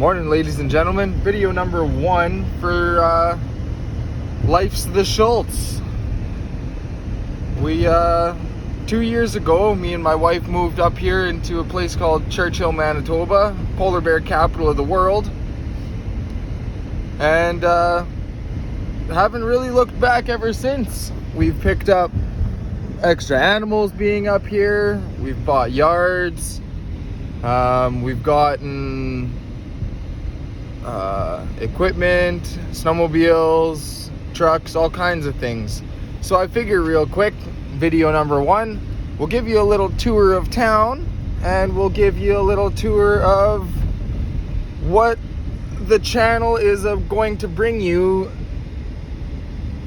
Morning, ladies and gentlemen. Video number 1 for Life's the Schultz. We 2 years ago, me and my wife moved up here into a place called Churchill, Manitoba, polar bear capital of the world, and haven't really looked back ever since. We've picked up extra animals being up here. We've bought yards. We've gotten equipment, snowmobiles, trucks, all kinds of things. So I figure real quick, video number 1, we'll give you a little tour of town, and we'll give you a little tour of what the channel is going to bring you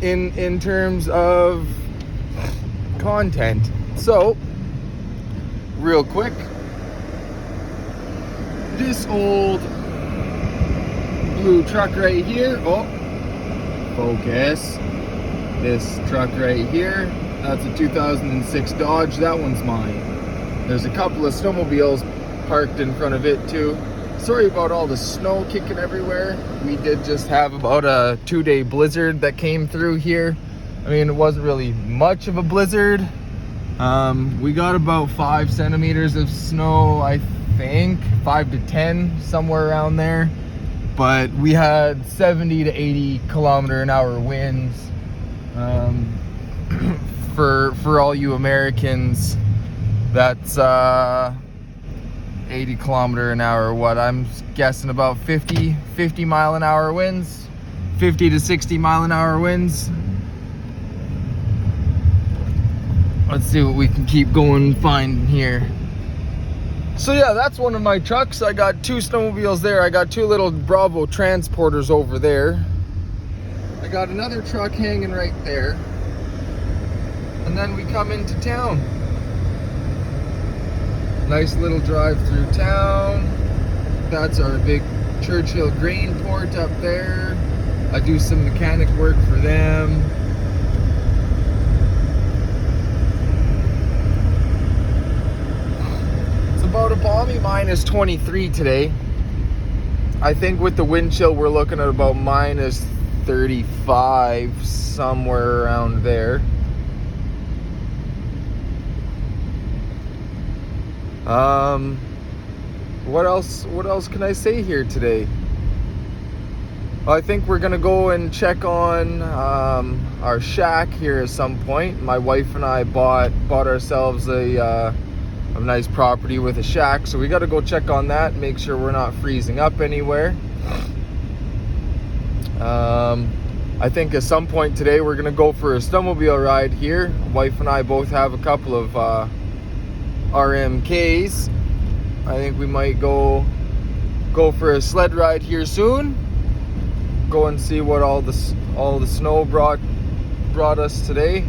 in terms of content. So real quick, this old blue truck right here, focus, this truck right here, that's a 2006 Dodge. That one's mine. There's a couple of snowmobiles parked in front of it too. Sorry about all the snow kicking everywhere. We did just have about a 2-day blizzard that came through here. I mean, it wasn't really much of a blizzard. We got about 5 centimeters of snow, I think 5 to 10, somewhere around there. But we had 70 to 80 kilometer an hour winds. For all you Americans, that's 80 kilometer an hour, what I'm guessing about 50 mile an hour winds, 50 to 60 mile an hour winds. Let's see what we can keep going and find here. So yeah, that's one of my trucks. I got 2 snowmobiles there. I got 2 little Bravo transporters over there. I got another truck hanging right there. And then we come into town. Nice little drive through town. That's our big Churchill grain port up there. I do some mechanic work for them. About a balmy minus 23 today. I think with the wind chill we're looking at about minus 35, somewhere around there. What else can I say here today? Well, I think we're gonna go and check on our shack here at some point. My wife and I bought ourselves a nice property with a shack, so we got to go check on that, make sure we're not freezing up anywhere. I think at some point today we're gonna go for a snowmobile ride here. Wife and I both have a couple of RMKs. I think we might go for a sled ride here soon. Go and see what all the snow brought us today.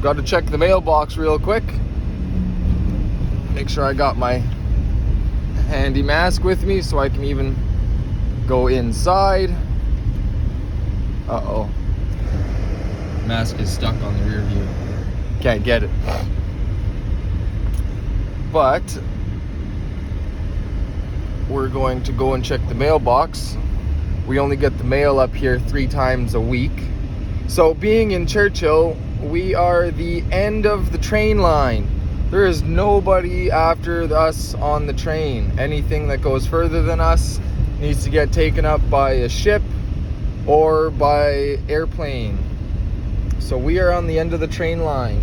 Got to check the mailbox real quick. Make sure I got my handy mask with me so I can even go inside. Uh-oh. Mask is stuck on the rear view. Can't get it. But we're going to go and check the mailbox. We only get the mail up here 3 times a week. So being in Churchill, we are the end of the train line. There is nobody after us on the train. Anything that goes further than us needs to get taken up by a ship or by airplane. So we are on the end of the train line.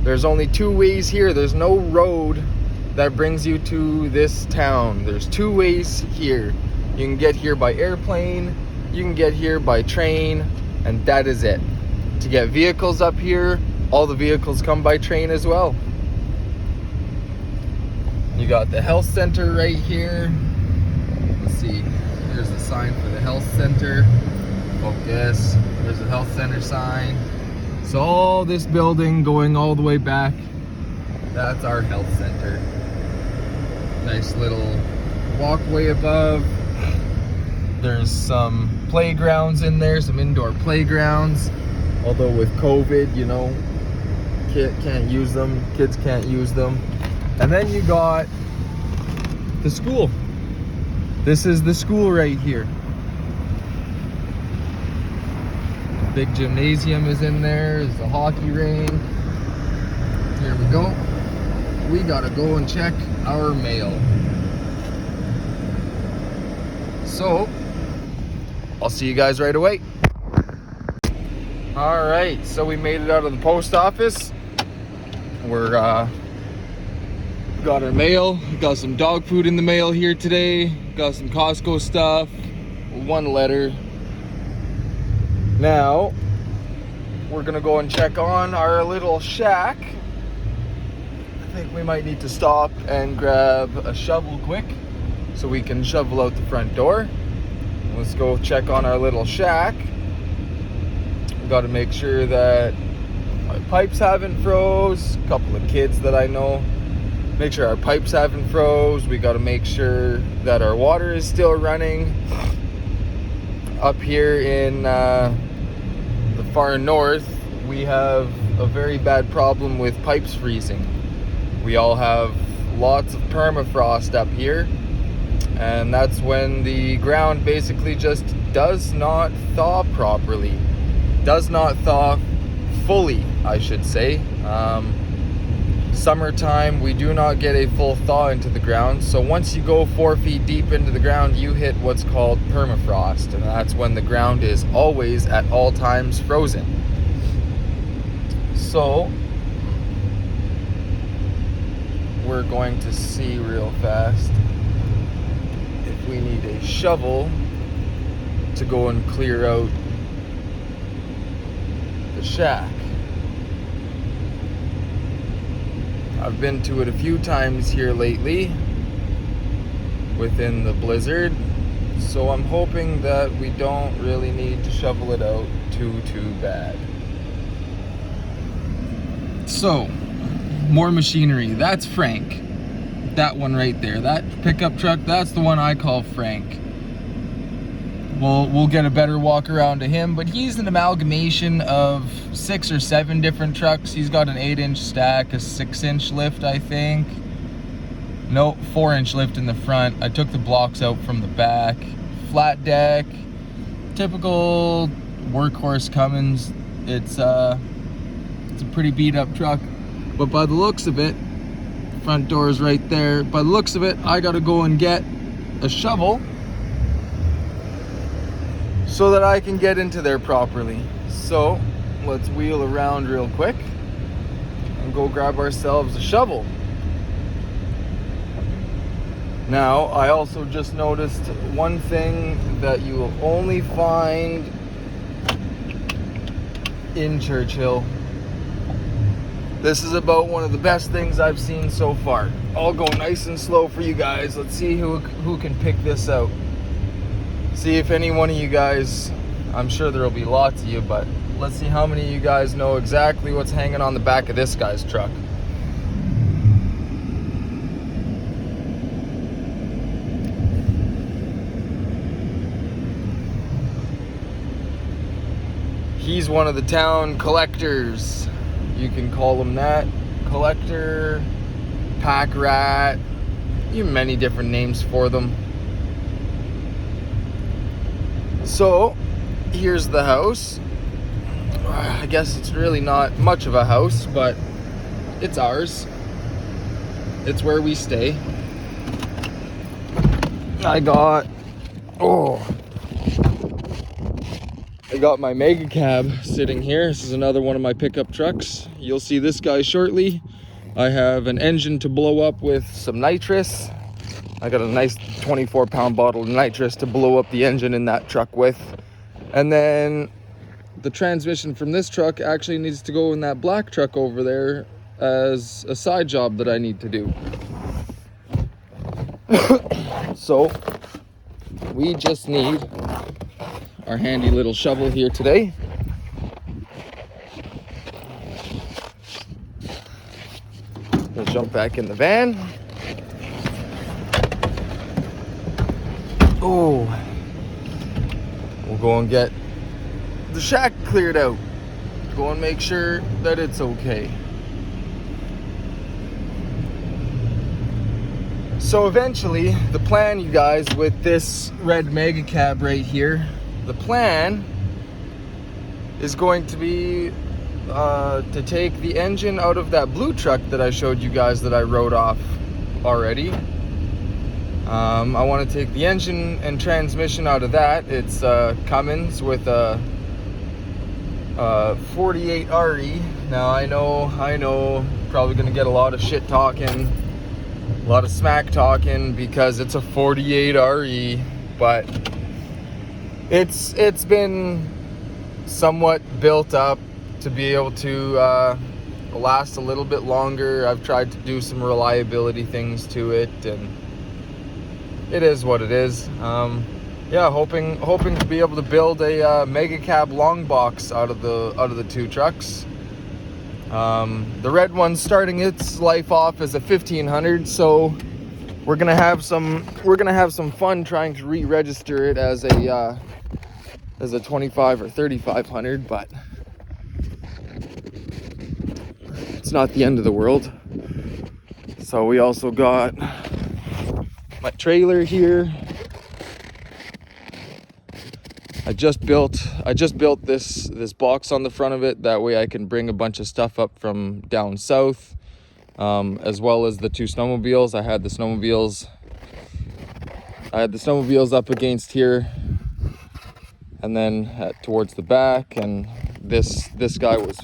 There's only 2 ways here. There's no road that brings you to this town. There's 2 ways here. You can get here by airplane, you can get here by train, and that is it. To get vehicles up here, all the vehicles come by train as well. You got the health center right here. Let's see, there's the sign for the health center. Focus, there's the health center sign. So all this building going all the way back, that's our health center. Nice little walkway above. There's some playgrounds in there, some indoor playgrounds. Although with COVID, you know, can't use them, kids can't use them. And then you got the school. This is the school right here. Big gymnasium is in there. There's the hockey rink. Here we go. We gotta go and check our mail. So, I'll see you guys right away. All right, so we made it out of the post office. We're got our mail. Got some dog food in the mail here today. Got some Costco stuff. One letter. Now, we're gonna go and check on our little shack. I think we might need to stop and grab a shovel quick so we can shovel out the front door. Let's go check on our little shack. We gotta make sure that our pipes haven't froze. A couple of kids that I know. Make sure our pipes haven't froze. We gotta make sure that our water is still running. Up here in the far north, we have a very bad problem with pipes freezing. We all have lots of permafrost up here, and that's when the ground basically just does not thaw properly. Does not thaw fully, I should say. Summertime, we do not get a full thaw into the ground, so once you go 4 feet deep into the ground, you hit what's called permafrost, and that's when the ground is always at all times frozen. So we're going to see real fast if we need a shovel to go and clear out the shack. I've been to it a few times here lately within the blizzard, so I'm hoping that we don't really need to shovel it out too bad. So, more machinery. That's Frank. That one right there. That pickup truck, that's the one I call Frank. We'll get a better walk around to him, but he's an amalgamation of 6 or 7 different trucks. He's got an 8-inch stack, a 6-inch lift, I think. No, 4-inch lift in the front. I took the blocks out from the back. Flat deck, typical workhorse Cummins. It's a pretty beat up truck, but by the looks of it, front door is right there. By the looks of it, I gotta go and get a shovel so that I can get into there properly. So let's wheel around real quick and go grab ourselves a shovel. Now, I also just noticed one thing that you will only find in Churchill. This is about one of the best things I've seen so far. I'll go nice and slow for you guys. Let's see who can pick this out. See if any one of you guys, I'm sure there'll be lots of you, but let's see how many of you guys know exactly what's hanging on the back of this guy's truck. He's one of the town collectors. You can call him that. Collector, pack rat, you have many different names for them. So, here's the house. I guess it's really not much of a house, but it's ours. It's where we stay. I got my mega cab sitting here. This is another one of my pickup trucks. You'll see this guy shortly. I have an engine to blow up with some nitrous. I got a nice 24-pound bottle of nitrous to blow up the engine in that truck with. And then the transmission from this truck actually needs to go in that black truck over there as a side job that I need to do. So we just need our handy little shovel here today. We'll jump back in the van. Oh, we'll go and get the shack cleared out. Go and make sure that it's okay. So eventually, the plan, you guys, with this red mega cab right here, the plan is going to be to take the engine out of that blue truck that I showed you guys that I wrote off already. I want to take the engine and transmission out of that. It's Cummins with a 48 RE. Now I know, probably gonna get a lot of shit talking, a lot of smack talking because it's a 48 RE, but it's been somewhat built up to be able to last a little bit longer. I've tried to do some reliability things to it, and it is what it is. Yeah, hoping to be able to build a mega cab long box out of the two trucks. The red one's starting its life off as a 1500, so we're gonna have some fun trying to re-register it as a 25 or 3500, but it's not the end of the world. So we also got my trailer here. I just built this box on the front of it. That way I can bring a bunch of stuff up from down south, as well as the two snowmobiles. I had the snowmobiles up against here, and then towards the back, and this guy was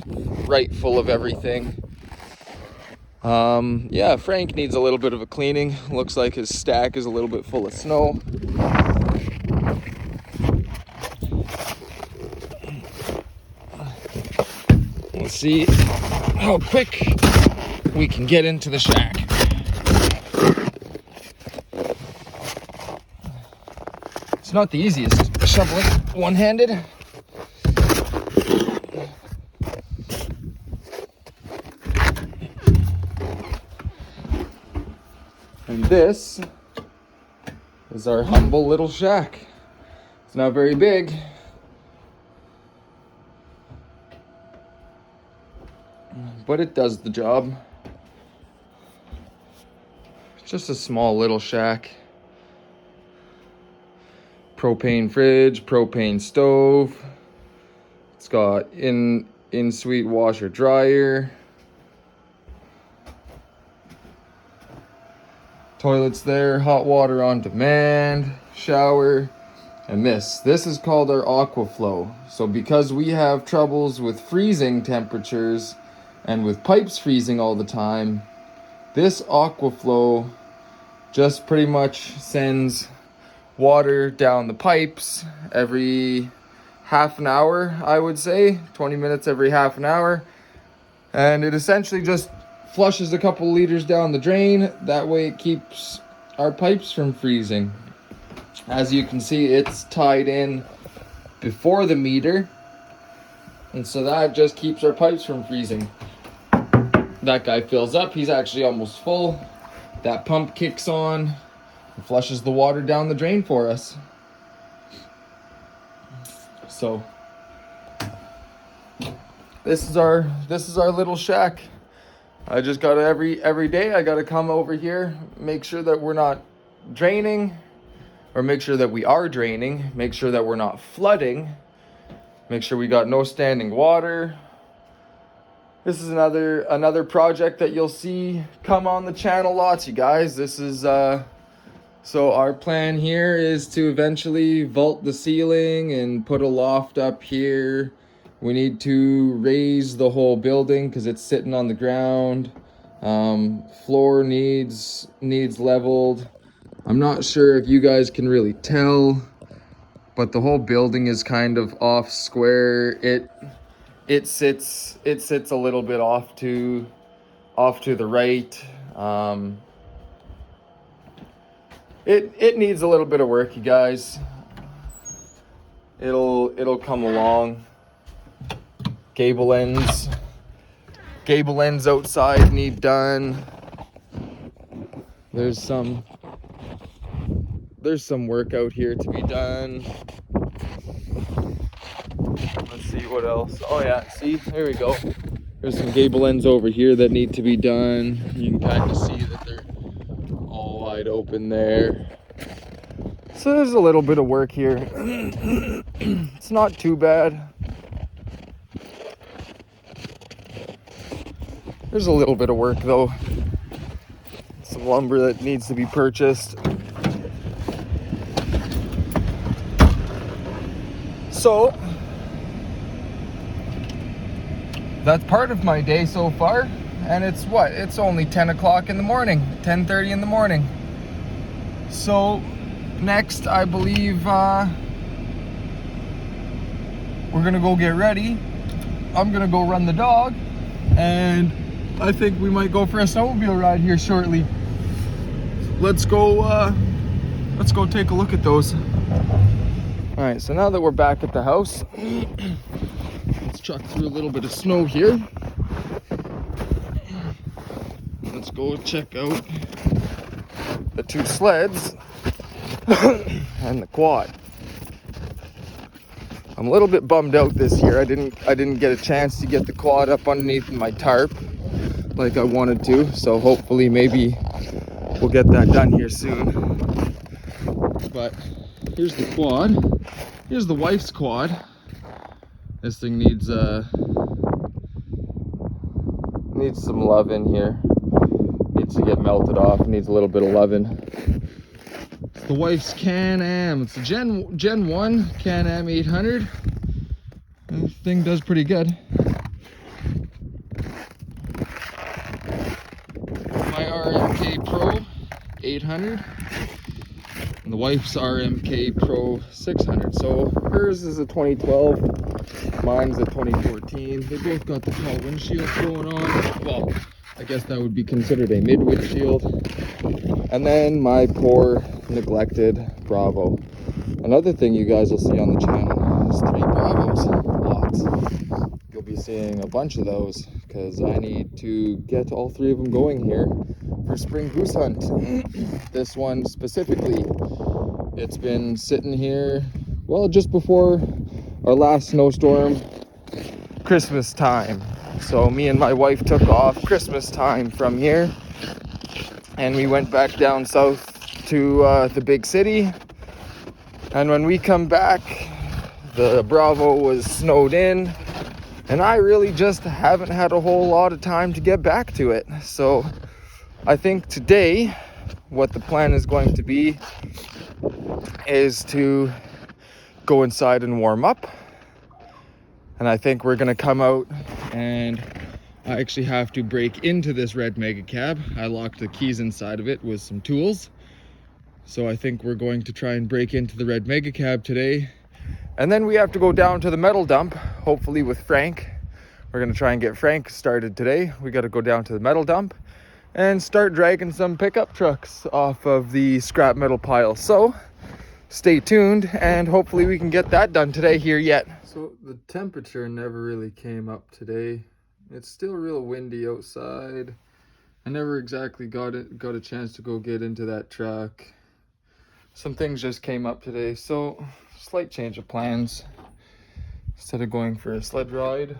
right full of everything. Yeah, Frank needs a little bit of a cleaning. Looks like his stack is a little bit full of snow. Let's see how quick we can get into the shack. It's not the easiest shoveling one-handed. And this is our humble little shack. It's not very big, but it does the job. It's just a small little shack. Propane fridge, propane stove. It's got in-suite washer dryer. Toilets there, hot water on demand, shower. And this is called our aquaflow. So because we have troubles with freezing temperatures and with pipes freezing all the time, this aquaflow just pretty much sends water down the pipes every half an hour, I would say, 20 minutes every half an hour. And it essentially just flushes a couple liters down the drain. That way it keeps our pipes from freezing. As you can see, it's tied in before the meter, and so that just keeps our pipes from freezing. That guy fills up. He's actually almost full. That pump kicks on and flushes the water down the drain for us. So this is our little shack. I just gotta every day I gotta come over here, make sure that we're not draining, or make sure that we are draining, make sure that we're not flooding, make sure we got no standing water. This is another project that you'll see come on the channel lots, you guys. This is so our plan here is to eventually vault the ceiling and put a loft up here. We need to raise the whole building because it's sitting on the ground. Floor needs leveled. I'm not sure if you guys can really tell, but the whole building is kind of off square. It sits a little bit off to the right. It needs a little bit of work, you guys. It'll come along. Gable ends outside need done. There's some work out here to be done. Let's see what else. Oh yeah, see, there we go. There's some gable ends over here that need to be done. You can kind of see that they're all wide open there. So there's a little bit of work here. It's not too bad. There's a little bit of work though. Some lumber that needs to be purchased. So that's part of my day so far. And it's what? It's only 10 o'clock in the morning, 10:30 in the morning. So next, I believe we're gonna go get ready. I'm gonna go run the dog, and I think we might go for a snowmobile ride here shortly. Let's go take a look at those. All right, so now that we're back at the house, let's truck through a little bit of snow here. Let's go check out the two sleds and the quad. I'm a little bit bummed out this year. I didn't get a chance to get the quad up underneath my tarp like I wanted to. So hopefully maybe we'll get that done here soon. But here's the quad. Here's the wife's quad. This thing needs some love in here. Needs to get melted off. Needs a little bit of loving. It's the wife's Can-Am. It's a Gen 1 Can-Am 800. This thing does pretty good. My RMK Pro 800. And the wife's RMK Pro 600. So hers is a 2012. Mine's a 2014. They both got the tall windshield going on. Well, I guess that would be considered a mid-windshield. And then my poor neglected Bravo. Another thing you guys will see on the channel is 3 Bravos. Lots. You'll be seeing a bunch of those because I need to get all 3 of them going here for spring goose hunt. This one specifically, it's been sitting here, well, just before our last snowstorm, Christmas time. So me and my wife took off Christmas time from here, and we went back down south to the big city. And when we come back, the Bravo was snowed in, and I really just haven't had a whole lot of time to get back to it. So I think today what the plan is going to be is to go inside and warm up. And I think we're gonna come out, and I actually have to break into this red mega cab. I locked the keys inside of it with some tools. So I think we're going to try and break into the red mega cab today. And then we have to go down to the metal dump, hopefully with Frank. We're gonna try and get Frank started today. We gotta go down to the metal dump and start dragging some pickup trucks off of the scrap metal pile. So stay tuned, and hopefully we can get that done today here yet. So the temperature never really came up today. It's still real windy outside. I never exactly got a chance to go get into that truck. Some things just came up today, so slight change of plans. Instead of going for a sled ride,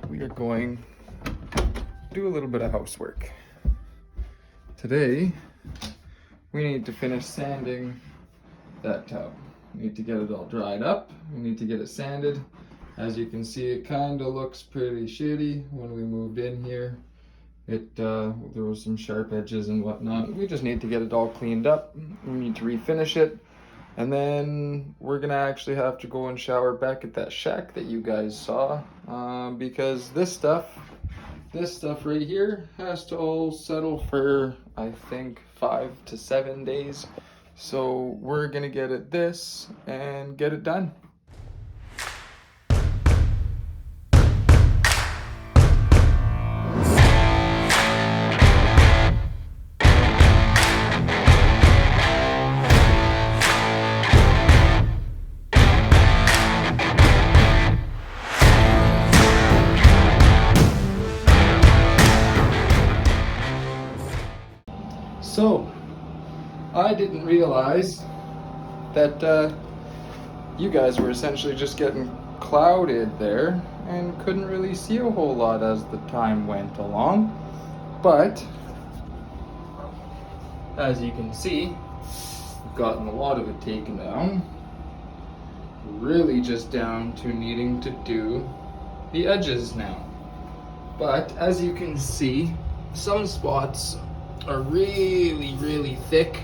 we are going to do a little bit of housework. Today, we need to finish sanding that tub. We need to get it all dried up. We need to get it sanded. As you can see, it kind of looks pretty shitty when we moved in here. There was some sharp edges and whatnot. We just need to get it all cleaned up. We need to refinish it. And then we're gonna actually have to go and shower back at that shack that you guys saw. Because this stuff right here has to all settle for, I think, 5 to 7 days. So we're gonna get at this and get it done. So, I didn't realize that you guys were essentially just getting clouded there and couldn't really see a whole lot as the time went along. But as you can see, we've gotten a lot of it taken down. Really just down to needing to do the edges now. But as you can see, some spots are really thick.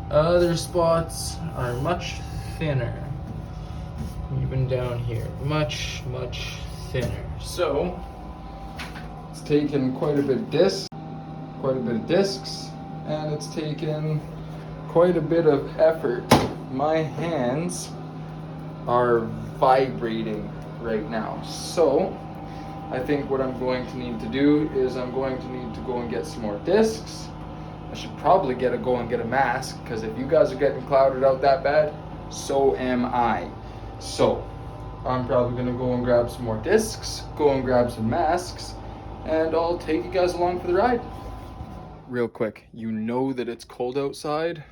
Other spots are much thinner. Even down here, much thinner. So it's taken quite a bit of discs, and it's taken quite a bit of effort. My hands are vibrating right now. So I think what I'm going to need to do is I'm going to need to go and get some more discs. I should probably go and get a mask, because if you guys are getting clouded out that bad, so am I. So I'm probably gonna go and grab some more discs, go and grab some masks, and I'll take you guys along for the ride. Real quick, you know that it's cold outside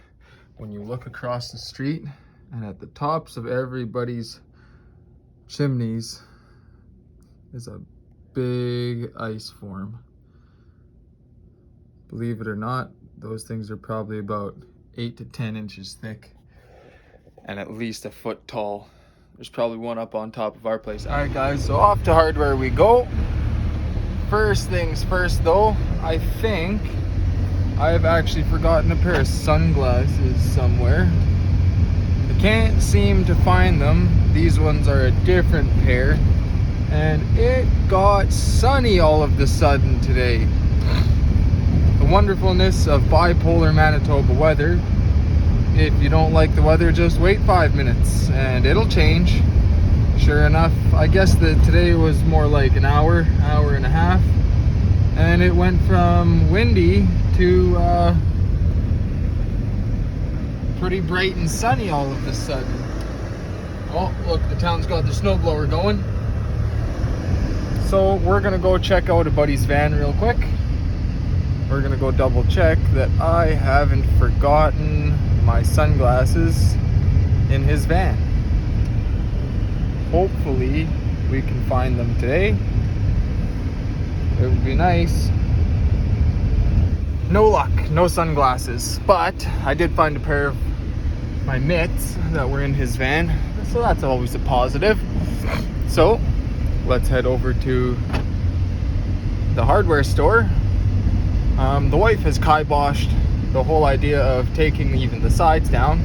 when you look across the street and at the tops of everybody's chimneys is a big ice form. Believe it or not, those things are probably about 8 to 10 inches thick and at least a foot tall. There's probably one up on top of our place. All right guys, so off to hardware we go. First things first though, I think I've actually forgotten a pair of sunglasses somewhere. I can't seem to find them. These ones are a different pair. And it got sunny all of the sudden today. The wonderfulness of bipolar Manitoba weather. If you don't like the weather, just wait 5 minutes and it'll change. Sure enough, I guess that today was more like an hour and a half. And it went from windy to pretty bright and sunny all of a sudden. Oh, look, the town's got the snowblower going. So we're gonna go check out a buddy's van real quick. We're gonna go double check that I haven't forgotten my sunglasses in his van. Hopefully we can find them today. It would be nice. No luck, no sunglasses, but I did find a pair of my mitts that were in his van, so that's always a positive. So let's head over to the hardware store. The wife has kiboshed the whole idea of taking even the sides down.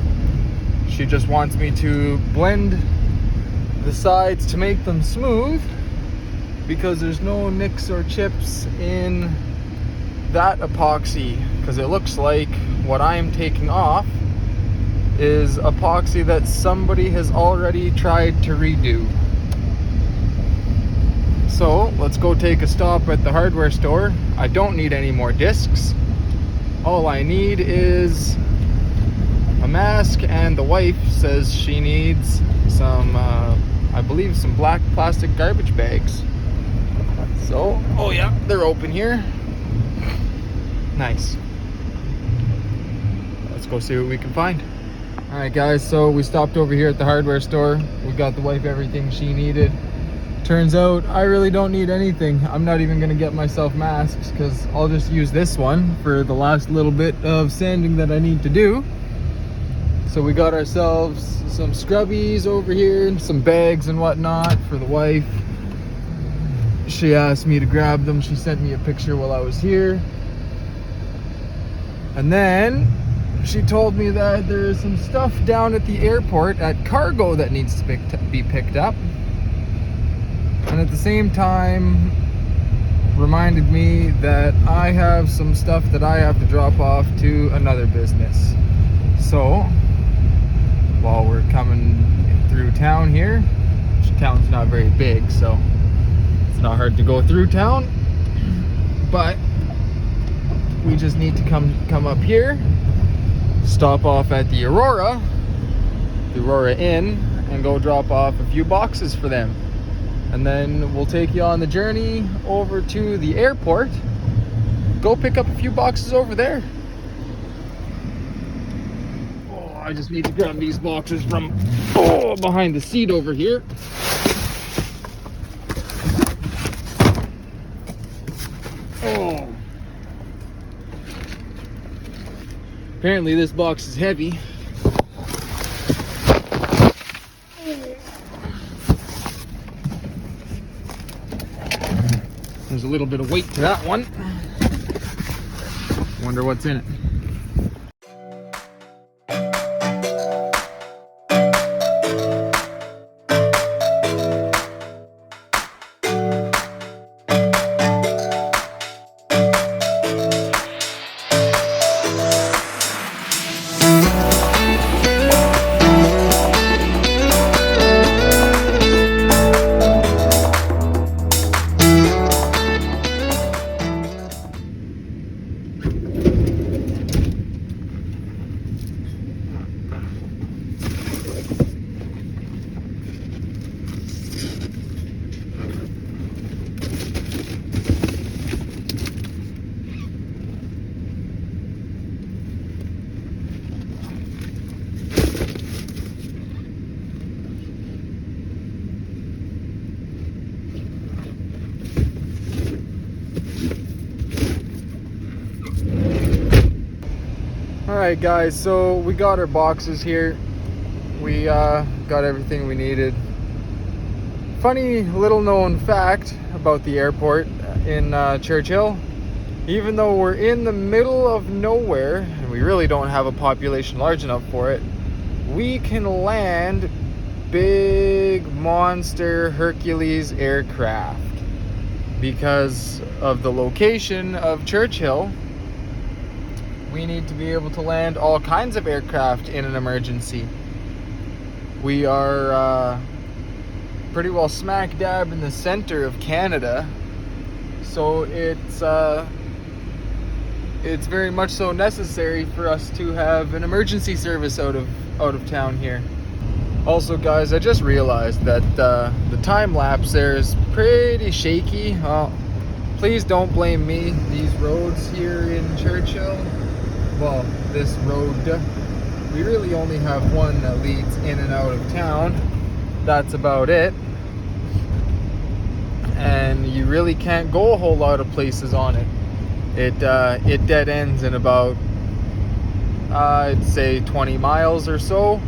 She just wants me to blend the sides to make them smooth, because there's no nicks or chips in that epoxy, because it looks like what I'm taking off is epoxy that somebody has already tried to redo. So let's go take a stop at the hardware store. I don't need any more discs. All I need is a mask, and the wife says she needs some, I believe some black plastic garbage bags. So, oh yeah, they're open here. Nice. Let's go see what we can find. All right guys, so we stopped over here at the hardware store. We got the wife everything she needed. Turns out I really don't need anything. I'm not even gonna get myself masks, because I'll just use this one for the last little bit of sanding that I need to do. So we got ourselves some scrubbies over here and some bags and whatnot for the wife. She asked me to grab them. She sent me a picture while I was here. And then she told me that there's some stuff down at the airport at cargo that needs to be picked up. And at the same time reminded me that I have some stuff that I have to drop off to another business. So while we're coming through town here, which town's not very big, so it's not hard to go through town, but we just need to come up here, stop off at the Aurora Inn, and go drop off a few boxes for them. And then we'll take you on the journey over to the airport, go pick up a few boxes over there. Oh, I just need to grab these boxes from behind the seat over here. Oh, Apparently this box is heavy. There's a little bit of weight to that one. Wonder what's in it. Alright guys, so we got our boxes here. We got everything we needed. Funny little known fact about the airport in Churchill. Even though we're in the middle of nowhere, and we really don't have a population large enough for it, we can land big monster Hercules aircraft. Because of the location of Churchill, we need to be able to land all kinds of aircraft in an emergency. We are pretty well smack dab in the center of Canada, so it's very much so necessary for us to have an emergency service out of town here. Also guys, I just realized that the time lapse there is pretty shaky. Please don't blame me. These roads here in Churchill, well, this road, we really only have one that leads in and out of town. That's about it. And you really can't go a whole lot of places on it. It dead ends in about, I'd say 20 miles or so.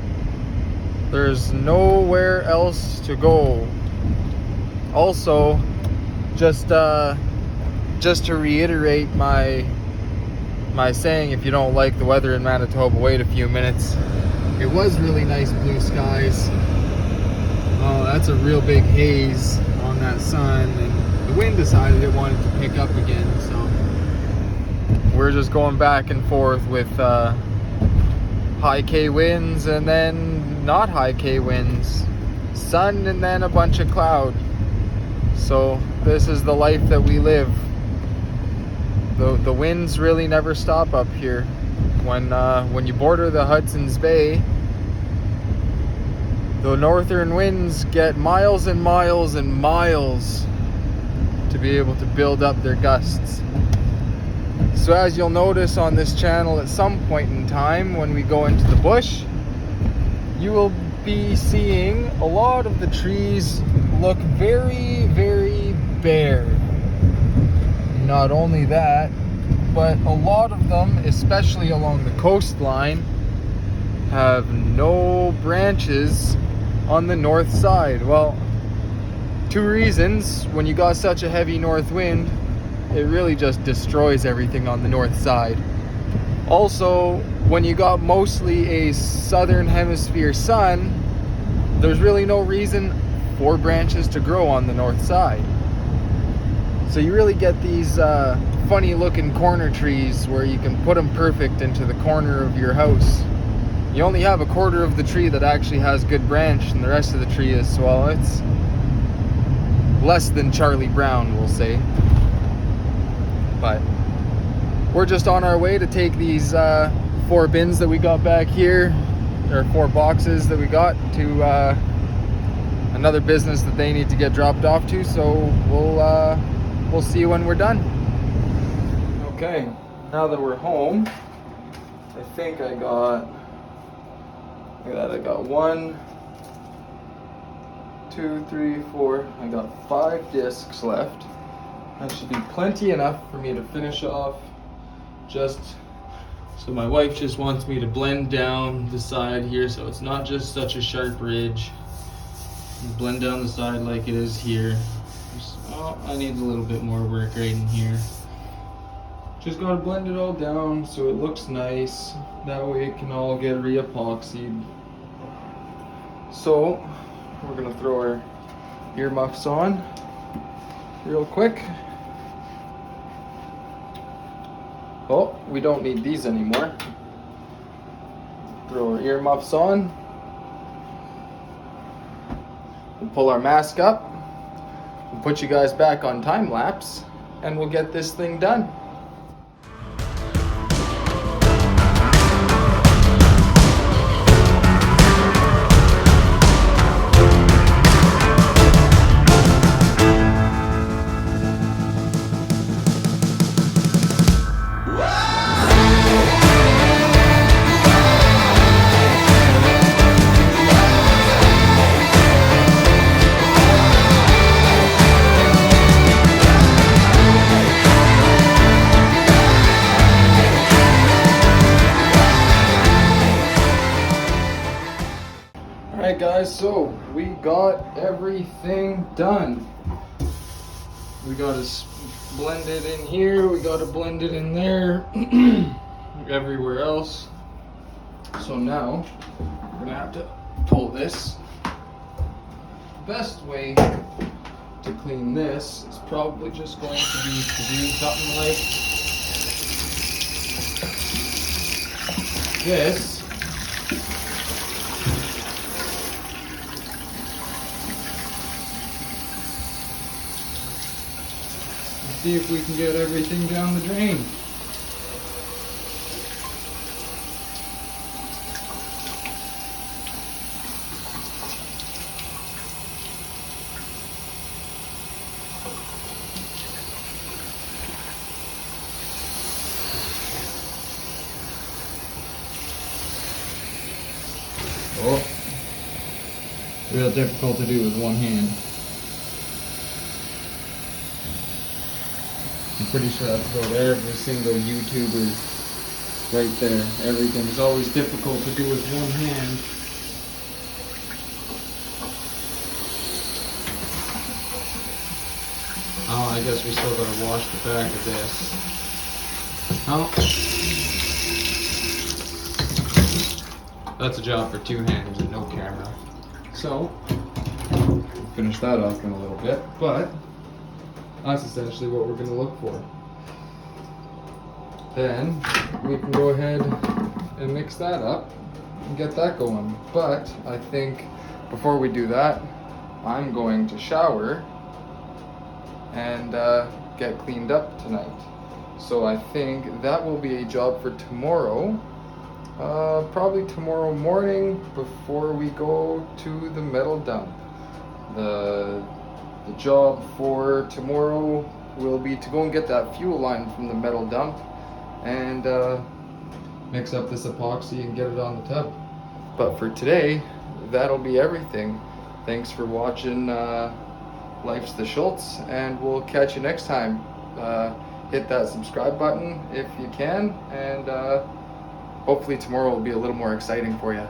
There's nowhere else to go. Also, just to reiterate my saying, if you don't like the weather in Manitoba, wait a few minutes. It was really nice blue skies. Oh, that's a real big haze on that sun, and the wind decided it wanted to pick up again, so we're just going back and forth with high K winds and then not high K winds, sun and then a bunch of cloud. So this is the life that we live. The winds really never stop up here. When you border the Hudson's Bay, the northern winds get miles and miles and miles to be able to build up their gusts. So as you'll notice on this channel at some point in time when we go into the bush, you will be seeing a lot of the trees look very, very bare. Not only that, but a lot of them, especially along the coastline, have no branches on the north side. Well, two reasons. When you got such a heavy north wind, it really just destroys everything on the north side. Also, when you got mostly a southern hemisphere sun, there's really no reason for branches to grow on the north side. So you really get these funny looking corner trees where you can put them perfect into the corner of your house. You only have a quarter of the tree that actually has good branch, and the rest of the tree is, well, it's less than Charlie Brown, we'll say. But we're just on our way to take these 4 bins that we got back here, or 4 boxes that we got, to another business that they need to get dropped off to. So we'll see you when we're done. Okay, now that we're home, I think I got, look at that, I got 1, 2, 3, 4, I got 5 discs left. That should be plenty enough for me to finish off just So my wife just wants me to blend down the side here so it's not just such a sharp ridge. Blend down the side like it is here. Oh, I need a little bit more work right in here. Just gotta blend it all down so it looks nice. That way it can all get re-epoxied. So we're gonna throw our earmuffs on real quick. Oh, we don't need these anymore. Throw our earmuffs on. We'll pull our mask up. We'll put you guys back on time lapse and we'll get this thing done. Alright guys, so we got everything done. We got to blend it in here, we got to blend it in there, everywhere else. So now, we're going to have to pull this. The best way to clean this is probably just going to be to do something like this. See if we can get everything down the drain. Oh, real difficult to do with one hand. I'm pretty sure that's about every single YouTuber right there. Everything is always difficult to do with one hand. Oh, I guess we still gotta wash the back of this. Oh. That's a job for two hands and no camera. So, we'll finish that off in a little bit, but that's essentially what we're going to look for. Then we can go ahead and mix that up and get that going. But I think before we do that, I'm going to shower and get cleaned up tonight. So I think that will be a job for tomorrow. Probably tomorrow morning before we go to the metal dump. The job for tomorrow will be to go and get that fuel line from the metal dump and mix up this epoxy and get it on the tub. But for today, that'll be everything. Thanks for watching Life's the Schultz, and we'll catch you next time. Hit that subscribe button if you can, and hopefully tomorrow will be a little more exciting for you.